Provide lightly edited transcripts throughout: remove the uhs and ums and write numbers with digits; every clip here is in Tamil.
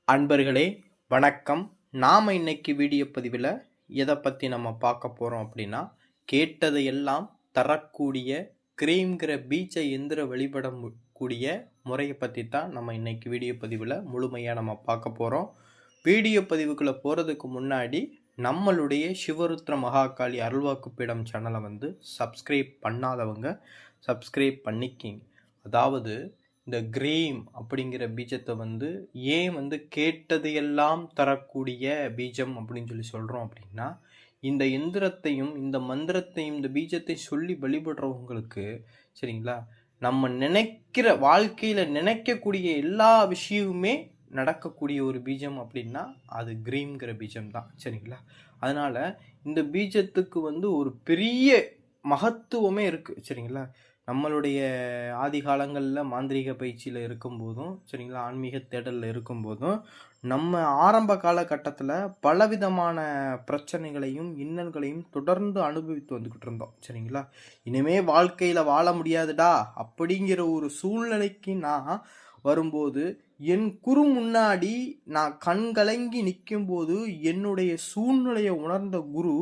அன்பர்களே வணக்கம். நாம் இன்னைக்கு வீடியோ பதிவில் எதை பற்றி நம்ம பார்க்க போகிறோம் அப்படின்னா, கேட்டதையெல்லாம் தரக்கூடிய கிரீம்ங்கிற பீஜ எந்திர வழிபடக்கூடிய முறையை பற்றி தான் நம்ம இன்னைக்கு வீடியோ பதிவில் முழுமையாக நம்ம பார்க்க போகிறோம். வீடியோ பதிவுக்குள்ளே போகிறதுக்கு முன்னாடி நம்மளுடைய சிவருத்ர மகாகாளி அருள்வாக்கு பீடம் சேனலை சப்ஸ்கிரைப் பண்ணாதவங்க சப்ஸ்கிரைப் பண்ணிக்கிங்க. அதாவது இந்த கிரீம் அப்படிங்கிற பீஜத்தை ஏன் கேட்டதையெல்லாம் தரக்கூடிய பீஜம் அப்படின்னு சொல்கிறோம் அப்படின்னா, இந்த எந்திரத்தையும் இந்த மந்திரத்தையும் இந்த பீஜத்தையும் சொல்லி வழிபடுறவங்களுக்கு சரிங்களா, நம்ம நினைக்கிற வாழ்க்கையில் நினைக்கக்கூடிய எல்லா விஷயமுமே நடக்கக்கூடிய ஒரு பீஜம் அப்படின்னா அது கிரீம்ங்கிற பீஜம் தான். சரிங்களா, அதனால் இந்த பீஜத்துக்கு ஒரு பெரிய மகத்துவமே இருக்குது. சரிங்களா, நம்மளுடைய ஆதி காலங்களில் மாந்திரீக பயிற்சியில் இருக்கும்போதும் சரிங்களா, ஆன்மீக தேடலில் இருக்கும்போதும் நம்ம ஆரம்ப காலகட்டத்தில் பலவிதமான பிரச்சனைகளையும் இன்னல்களையும் தொடர்ந்து அனுபவித்து வந்துக்கிட்டு இருந்தோம். சரிங்களா, இனிமே வாழ்க்கையில் வாழ முடியாதுடா அப்படிங்கிற ஒரு சூழ்நிலைக்கு நான் வரும்போது என் குரு முன்னாடி நான் கண் கலங்கி நிற்கும்போது என்னுடைய சூழ்நிலையை உணர்ந்த குரு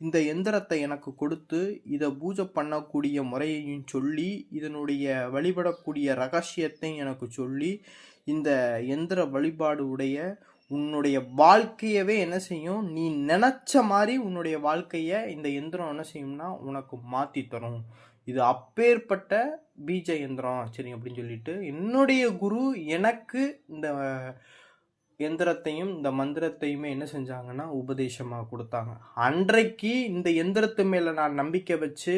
இந்த எந்திரத்தை எனக்கு கொடுத்து இதை பூஜை பண்ணக்கூடிய முறையையும் சொல்லி இதனுடைய வழிபடக்கூடிய ரகசியத்தையும் எனக்கு சொல்லி இந்த எந்திர வழிபாடு உடைய உன்னுடைய வாழ்க்கையவே என்ன செய்யும், நீ நினச்ச மாதிரி உன்னுடைய வாழ்க்கையை இந்த எந்திரம் என்ன செய்யும்னா உனக்கு மாற்றி தரும். இது அப்பேற்பட்ட பீஜ எந்திரம் சரி அப்படின்னு சொல்லிட்டு என்னுடைய குரு எனக்கு இந்த எந்திரத்தையும் இந்த மந்திரத்தையுமே என்ன செஞ்சாங்கன்னா உபதேசமாக கொடுத்தாங்க. அன்றைக்கு இந்த எந்திரத்து மேலே நான் நம்பிக்கை வச்சு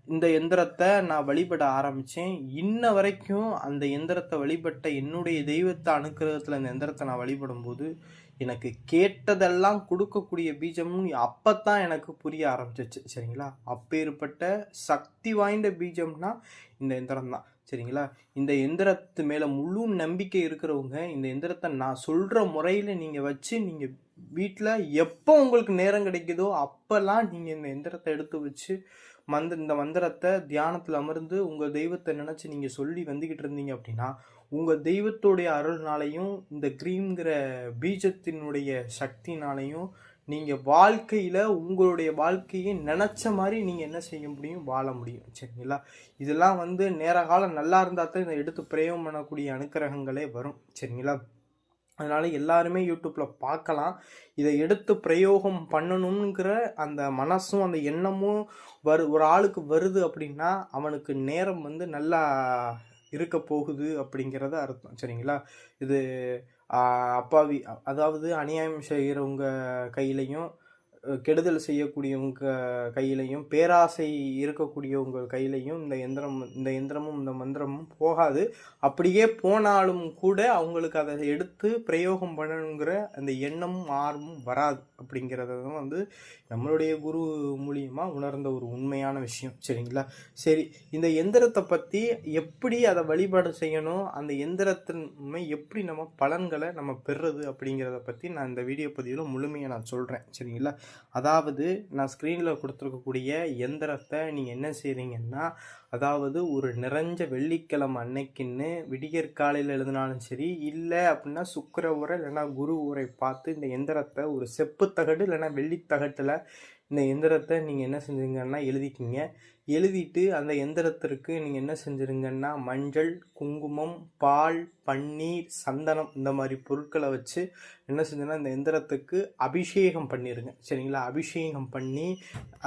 இந்த எந்திரத்தை நான் வழிபட ஆரம்பித்தேன். இன்ன வரைக்கும் அந்த எந்திரத்தை வழிபட்ட என்னுடைய தெய்வத்தை அனுக்கிரகத்தில் அந்த எந்திரத்தை நான் வழிபடும் போது எனக்கு கேட்டதெல்லாம் கொடுக்கக்கூடிய பீஜம்னு அப்போத்தான் எனக்கு புரிய ஆரம்பிச்சிச்சு. சரிங்களா, அப்பேற்பட்ட சக்தி வாய்ந்த பீஜம்னா இந்த எந்திரம் தான். சரிங்களா, இந்த எந்திரத்து மேலே முழு நம்பிக்கை இருக்கிறவங்க இந்த எந்திரத்தை நான் சொல்கிற முறையில் நீங்கள் வச்சு நீங்கள் வீட்டில் எப்போ உங்களுக்கு நேரம் கிடைக்குதோ அப்போல்லாம் நீங்கள் இந்த எந்திரத்தை எடுத்து வச்சு இந்த மந்திரத்தை தியானத்தில் அமர்ந்து உங்கள் தெய்வத்தை நினச்சி நீங்கள் சொல்லி வந்துக்கிட்டு இருந்தீங்க அப்படின்னா உங்கள் தெய்வத்துடைய அருள்னாலையும் இந்த கிரீம்ங்கிற பீஜத்தினுடைய சக்தினாலையும் நீங்கள் வாழ்க்கையில் உங்களுடைய வாழ்க்கையை நினச்ச மாதிரி நீங்கள் என்ன செய்ய முடியும், வாழ முடியும். சரிங்களா, இதெல்லாம் நேர காலம் நல்லா இருந்தால் தான் இதை எடுத்து பிரயோகம் பண்ணக்கூடிய அனுக்கிரகங்களே வரும். சரிங்களா, அதனால் எல்லாருமே யூடியூப்பில் பார்க்கலாம். இதை எடுத்து பிரயோகம் பண்ணணுங்கிற அந்த மனசும் அந்த எண்ணமும் ஒரு ஆளுக்கு வருது அப்படின்னா அவனுக்கு நேரம் நல்லா இருக்க போகுது அப்படிங்கிறத அர்த்தம். சரிங்களா, இது அப்பாவி அதாவது அநியாயம் செய்கிறவங்க கையிலையும் கெடுதல் செய்யக்கூடியவங்க கையிலையும் பேராசை இருக்கக்கூடியவங்க கையிலையும் இந்த எந்திரமும் இந்த மந்திரமும் போகாது. அப்படியே போனாலும் கூட அவங்களுக்கு அதை எடுத்து பிரயோகம் பண்ணணுங்கிற அந்த எண்ணமும் ஆர்வமும் வராது. அப்படிங்கிறத நம்மளுடைய குரு மூலியமாக உணர்ந்த ஒரு உண்மையான விஷயம். சரிங்களா, சரி, இந்த எந்திரத்தை பற்றி எப்படி அதை வழிபாடு செய்யணும், அந்த எந்திரத்தின் எப்படி நம்ம பலன்களை நம்ம பெறுறது அப்படிங்கிறத பற்றி நான் இந்த வீடியோ பதிவில் முழுமையாக நான் சொல்கிறேன். சரிங்களா, அதாவது நான் ஸ்க்ரீனில் கொடுத்துருக்கக்கூடிய எந்திரத்தை நீங்கள் என்ன செய்கிறீங்கன்னா, அதாவது ஒரு நிறைஞ்ச வெள்ளிக்கிழமை அன்னைக்குன்னு விடியற்காலையில் எழுதினாலும் சரி, இல்லை அப்படின்னா சுக்கிர உரை இல்லைன்னா குரு உரை பார்த்து இந்த எந்திரத்தை ஒரு செப்பு தகடு இல்லைன்னா வெள்ளித்தகட்டில் இந்த எந்திரத்தை நீங்கள் என்ன செஞ்சீங்கன்னா எழுதிக்கிங்க. எழுதிட்டு அந்த எந்திரத்திற்கு நீங்கள் என்ன செஞ்சுருங்கன்னா மஞ்சள், குங்குமம், பால், பன்னீர், சந்தனம் இந்த மாதிரி பொருட்களை வச்சு என்ன செஞ்சுன்னா இந்த எந்திரத்துக்கு அபிஷேகம் பண்ணிடுங்க. சரிங்களா, அபிஷேகம் பண்ணி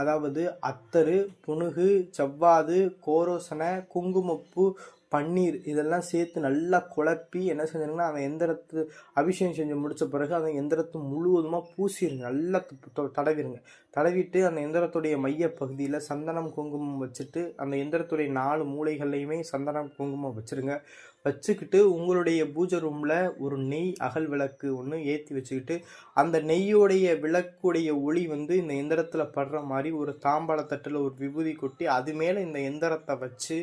அதாவது அத்தரு, புனுகு, செவ்வாது, கோரோசனை, குங்குமப்பூ, பன்னீர் இதெல்லாம் சேர்த்து நல்லா குழப்பி என்ன செஞ்சிருங்கன்னா அந்த எந்திரத்து அபிஷேகம் செஞ்சு முடித்த பிறகு அந்த எந்திரத்தை முழுவதுமாக பூசிடுங்க, நல்லா தடவிடுங்க. தடவிட்டு அந்த எந்திரத்துடைய மைய பகுதியில் சந்தனம் குங்குமம் வச்சுட்டு அந்த எந்திரத்துடைய 4 மூலைகள்லையுமே சந்தனம் குங்குமம் வச்சுக்கிட்டு உங்களுடைய பூஜை ரூமில் ஒரு நெய் அகல் விளக்கு ஒன்று ஏற்றி வச்சுக்கிட்டு அந்த நெய்யோடைய விளக்குடைய ஒளி இந்த எந்திரத்தில் படுற மாதிரி ஒரு தாம்பாளத்தட்டில் ஒரு விபூதி கொட்டி அது மேலே இந்த எந்திரத்தை வச்சு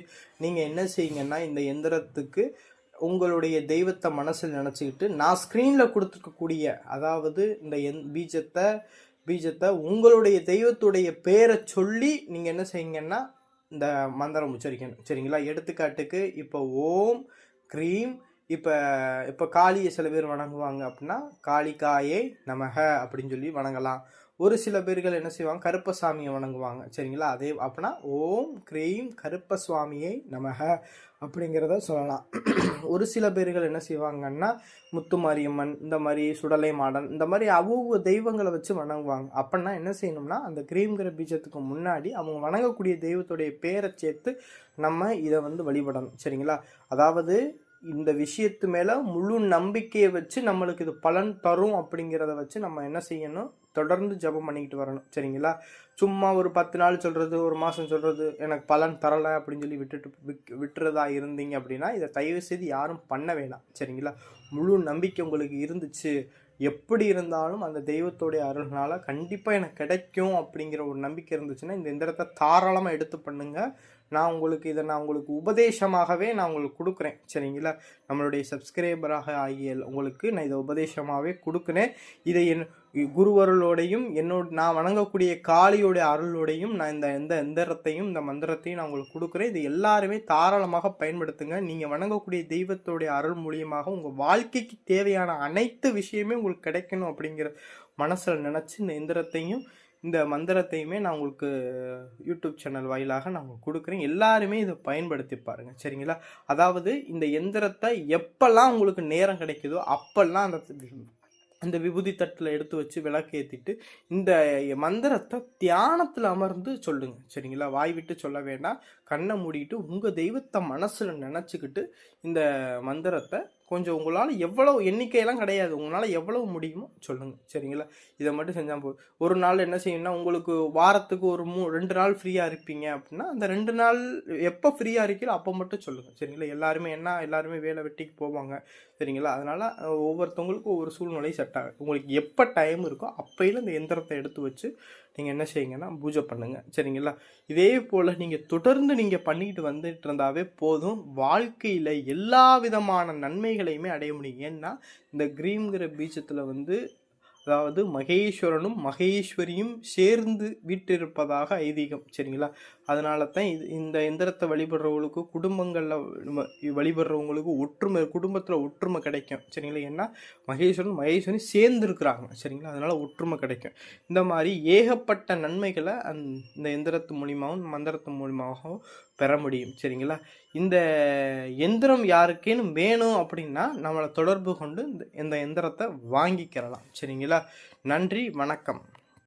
நீங்கள் என்ன செய்யுங்கன்னா இந்த எந்திரத்துக்கு உங்களுடைய தெய்வத்தை மனசில் நினச்சிக்கிட்டு நான் ஸ்க்ரீனில் கொடுத்துருக்கக்கூடிய அதாவது இந்த பீஜத்தை உங்களுடைய தெய்வத்துடைய பேரை சொல்லி நீங்கள் என்ன செய்யுங்கன்னா இந்த மந்திரம் உச்சரிக்கணும். சரிங்களா, எடுத்துக்காட்டுக்கு இப்போ ஓம் க்ரீம் இப்போ இப்போ காளியை சில பேர் வணங்குவாங்க அப்படின்னா காளிகாயே நமக அப்படின்னு சொல்லி வணங்கலாம். ஒரு சில பேர்கள் என்ன செய்வாங்க, கருப்பசாமியை வணங்குவாங்க. சரிங்களா? அதே அப்படின்னா ஓம் க்ரீம் கருப்பசுவாமியை நமக அப்படிங்கிறத சொல்லலாம். ஒரு சில பேர்கள் என்ன செய்வாங்கன்னா முத்துமாரியம்மன், இந்த மாதிரி சுடலை மாடன், இந்த மாதிரி அவ்வொரு தெய்வங்களை வச்சு வணங்குவாங்க. அப்படின்னா என்ன செய்யணும்னா அந்த கிரீம்ங்கிற பீஜத்துக்கு முன்னாடி அவங்க வணங்கக்கூடிய தெய்வத்துடைய பேரை சேர்த்து நம்ம இதை வந்து வழிபடணும். சரிங்களா? அதாவது இந்த விஷயத்து மேலே முழு நம்பிக்கையை வச்சு நம்மளுக்கு இது பலன் தரும் அப்படிங்கிறத வச்சு நம்ம என்ன செய்யணும், தொடர்ந்து ஜபம் பண்ணிக்கிட்டு வரணும். சரிங்களா? சும்மா ஒரு 10 நாள் சொல்கிறது, ஒரு மாதம் சொல்கிறது, எனக்கு பலன் தரலை அப்படின்னு சொல்லி விட்டுறதா இருந்தீங்க அப்படின்னா இதை தயவு செய்து யாரும் பண்ண வேணாம். சரிங்களா? முழு நம்பிக்கை உங்களுக்கு இருந்துச்சு, எப்படி இருந்தாலும் அந்த தெய்வத்தோடைய அருள்னால கண்டிப்பாக எனக்கு கிடைக்கும் அப்படிங்கிற ஒரு நம்பிக்கை இருந்துச்சுன்னா இந்த எந்திரத்தை தாராளமாக எடுத்து பண்ணுங்கள். நான் உங்களுக்கு உபதேசமாகவே நான் உங்களுக்கு கொடுக்குறேன். சரிங்களா? நம்மளுடைய சப்ஸ்கிரைபராக ஆகிய உங்களுக்கு நான் இதை உபதேசமாகவே கொடுக்குறேன். இதை என் குருவருளோடையும் நான் வணங்கக்கூடிய காளியோடைய அருளோடையும் நான் இந்த எந்திரத்தையும் இந்த மந்திரத்தையும் நான் உங்களுக்கு கொடுக்குறேன். இது எல்லாருமே தாராளமாக பயன்படுத்துங்க. நீங்கள் வணங்கக்கூடிய தெய்வத்தோடைய அருள் மூலியமாக உங்கள் வாழ்க்கைக்கு தேவையான அனைத்து விஷயமே உங்களுக்கு கிடைக்கணும் அப்படிங்கிற மனசில் நினச்சி இந்த எந்திரத்தையும் இந்த மந்திரத்தையுமே நான் உங்களுக்கு யூடியூப் சேனல் வாயிலாக நான் உங்களுக்கு கொடுக்குறேன். எல்லாருமே இதை பயன்படுத்தி பாருங்கள். சரிங்களா? அதாவது இந்த எந்திரத்தை எப்பெல்லாம் உங்களுக்கு நேரம் கிடைக்குதோ அப்பெல்லாம் அந்த விபூதி தட்டில் எடுத்து வச்சு விளக்கேற்றிட்டு இந்த மந்திரத்தை தியானத்தில் அமர்ந்து சொல்லுங்க. சரிங்களா? வாய் விட்டு சொல்ல வேண்டாம், கண்ணை மூடிட்டு உங்கள் தெய்வத்தை மனசில் நினச்சிக்கிட்டு இந்த மந்திரத்தை கொஞ்சம் உங்களால் எவ்வளோ எண்ணிக்கையெல்லாம் கிடையாது, உங்களால் எவ்வளோ முடியுமோ சொல்லுங்கள். சரிங்களா? இதை மட்டும் செஞ்சால் போதும். ஒரு நாள் என்ன செய்யணும்னா உங்களுக்கு வாரத்துக்கு ஒரு 2 நாள் ஃப்ரீயாக இருப்பீங்க அப்படின்னா அந்த 2 நாள் எப்போ ஃப்ரீயாக இருக்கீங்களோ அப்போ மட்டும் சொல்லுங்கள். சரிங்களா? எல்லாருமே வேலை வெட்டிக்கு போவாங்க. சரிங்களா? அதனால் ஒவ்வொருத்தவங்களுக்கும் ஒவ்வொரு சூழ்நிலை செட் ஆகும். உங்களுக்கு எப்போ டைம் இருக்கோ அப்பையில் இந்த எந்திரத்தை எடுத்து வச்சு நீங்கள் என்ன செய்யுங்கன்னா பூஜை பண்ணுங்கள். சரிங்களா? இதே போல் நீங்கள் தொடர்ந்து நீங்கள் பண்ணிக்கிட்டு வந்துட்டு இருந்தாவே போதும், வாழ்க்கையில் எல்லா விதமான நன்மைகளையுமே அடைய முடியும். ஏன்னா இந்த கிரீம்ங்கிற பீஜத்தில் வந்து அதாவது மகேஸ்வரனும் மகேஸ்வரியும் சேர்ந்து வீட்டிருப்பதாக ஐதீகம். சரிங்களா? அதனால தான் இந்த எந்திரத்தை வழிபடுறவங்களுக்கு குடும்பங்களில் வழிபடுறவங்களுக்கு குடும்பத்தில் ஒற்றுமை கிடைக்கும். சரிங்களா? ஏன்னா மகேஸ்வரன் சேர்ந்து இருக்கிறாங்க. சரிங்களா? அதனால ஒற்றுமை கிடைக்கும். இந்த மாதிரி ஏகப்பட்ட நன்மைகளை இந்த எந்திரத்து மூலியமாகவும் மந்திரத்து மூலியமாகவும் பெற முடியும். சரிங்களா? இந்த எந்திரம் யாருக்கேனும் வேணும் அப்படின்னா நம்மளை தொடர்பு கொண்டு இந்த எந்திரத்தை வாங்கிக்கிறலாம். சரிங்களா? நன்றி, வணக்கம்.